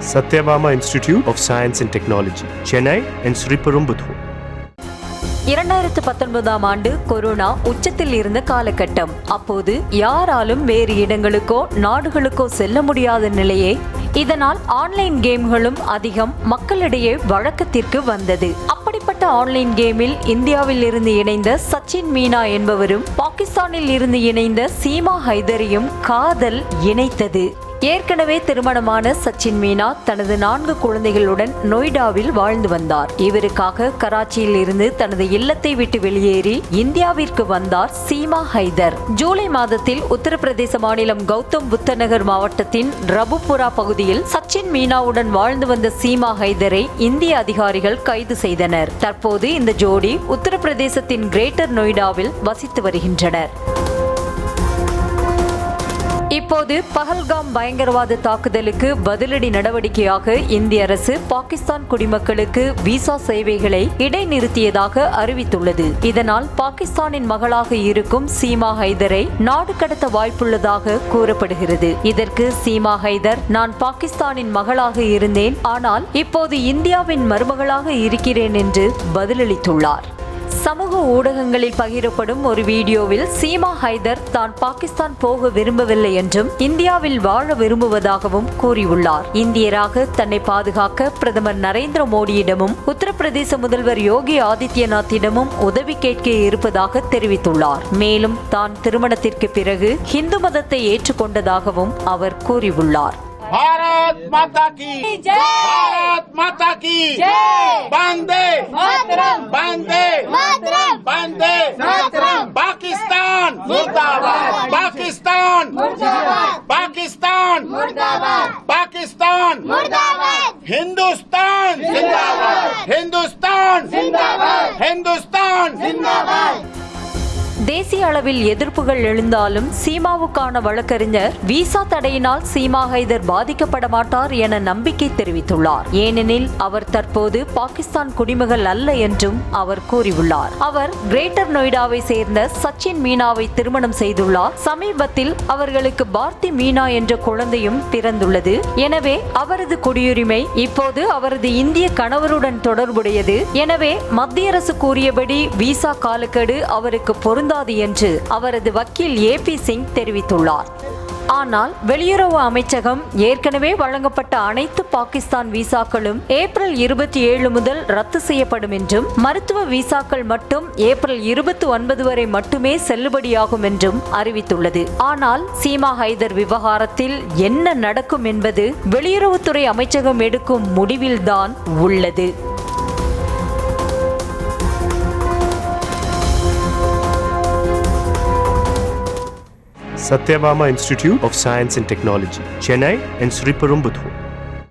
Satyabama Institute of Science and Technology, Chennai and Sriperumbudur. 2019 ஆண்டு corona உச்சத்தில் இருந்த காலகட்டம். அப்போது யாராலும் வேறு இடங்களுக்கோ நாடுகளுக்கோ செல்ல முடியாத நிலையே. இதனால் ஆன்லைன் கேம்களும் அதிகம் மக்களிடையே வழக்கத்திற்கு வந்தது. அப்படிப்பட்ட ஆன்லைன் கேமில் இந்தியாவில் இருந்து இணைந்த சச்சின் மீனா என்பவரும் பாகிஸ்தானில் இருந்து இணைந்த சீமா ஹைதரையும் காதல் இணைத்தது. ஏற்கனவே திருமணமான சச்சின் மீனா தனது 4 குழந்தைகளுடன் நொய்டாவில் வாழ்ந்து வந்தார். இவருக்காக கராச்சியில் இருந்து தனது இல்லத்தை விட்டு வெளியேறி இந்தியாவிற்கு வந்தார் சீமா ஹைதர். ஜூலை மாதத்தில் உத்தரப்பிரதேச மாநிலம் கௌதம் புத்த நகர் மாவட்டத்தின் ரபுபுரா பகுதியில் சச்சின் மீனாவுடன் வாழ்ந்து வந்த சீமா ஹைதரை இந்திய அதிகாரிகள் கைது செய்தனர். தற்போது இந்த ஜோடி உத்தரப்பிரதேசத்தின் கிரேட்டர் நொய்டாவில் வசித்து வருகின்றனர். இப்போது பஹல்காம் பயங்கரவாத தாக்குதலுக்கு பதிலடி நடவடிக்கையாக இந்திய அரசு பாகிஸ்தான் குடிமக்களுக்கு விசா சேவைகளை இடைநிறுத்தியதாக அறிவித்துள்ளது. இதனால் பாகிஸ்தானின் மகளாக இருக்கும் சீமா ஹைதரை நாடு கடத்த வாய்ப்புள்ளதாக கூறப்படுகிறது. இதற்கு சீமா ஹைதர், நான் பாகிஸ்தானின் மகளாக இருந்தேன், ஆனால் இப்போது இந்தியாவின் மருமகளாக இருக்கிறேன் என்று பதிலளித்துள்ளார். சமூக ஊடகங்களில் பகிரப்படும் ஒரு வீடியோவில் சீமா ஹைதர் தான் பாகிஸ்தான் போக விரும்பவில்லை என்றும் இந்தியாவில் வாழ விரும்புவதாகவும் கூறியுள்ளார். இந்தியராக தன்னை பாதுகாக்க பிரதமர் நரேந்திர மோடியிடமும் உத்தரப்பிரதேச முதல்வர் யோகி ஆதித்யநாத்திடமும் உதவி கேட்க இருப்பதாக தெரிவித்துள்ளார். மேலும் தான் திருமணத்திற்கு பிறகு இந்து மதத்தை ஏற்றுக்கொண்டதாகவும் அவர் கூறியுள்ளார். भारत माता की जय, भारत माता की जय, वंदे मातरम, वंदे मातरम, वंदे मातरम, पाकिस्तान मुर्दाबाद, पाकिस्तान मुर्दाबाद, पाकिस्तान मुर्दाबाद, पाकिस्तान मुर्दाबाद, हिंदुस्तान जिंदाबाद, हिंदुस्तान जिंदाबाद, हिंदुस्तान जिंदाबाद. தேசிய அளவில் எதிர்ப்புகள் எழுந்தாலும் சீமாவுக்கான வழக்கறிஞர் விசா தடையினால் சீமா ஹைதர் பாதிக்கப்பட மாட்டார் என நம்பிக்கை தெரிவித்துள்ளார். ஏனெனில் அவர் தற்போது பாகிஸ்தான் குடிமகள் அல்ல என்றும் அவர் கூறியுள்ளார். அவர் கிரேட்டர் நொய்டாவை சேர்ந்த சச்சின் மீனாவை திருமணம் செய்துள்ளார். சமீபத்தில் அவர்களுக்கு பார்த்தி மீனா என்ற குழந்தையும் பிறந்துள்ளது. எனவே அவரது குடியுரிமை இப்போது அவரது இந்திய கணவருடன் தொடர்புடையது. எனவே மத்திய அரசு கூறியபடி விசா காலக்கெடு அவருக்கு பொருந்தாது என்று அவரது வக்கீல் ஏபி சிங் தெரிவித்துள்ளார். ஆனால் வெளியுறவு அமைச்சகம் ஏற்கனவே வழங்கப்பட்ட அனைத்து பாகிஸ்தான் விசாக்களும் ஏப்ரல் 27 முதல் ரத்து செய்யப்படும் என்றும் மருத்துவ விசாக்கள் மட்டும் ஏப்ரல் 29 வரை மட்டுமே செல்லுபடியாகும் என்றும் அறிவித்துள்ளது. ஆனால் சீமா ஹைதர் விவகாரத்தில் என்ன நடக்கும் என்பது வெளியுறவுத்துறை அமைச்சகம் எடுக்கும் முடிவில்தான் உள்ளது. Satyabama Institute of Science and Technology, Chennai and Sriperumbudur.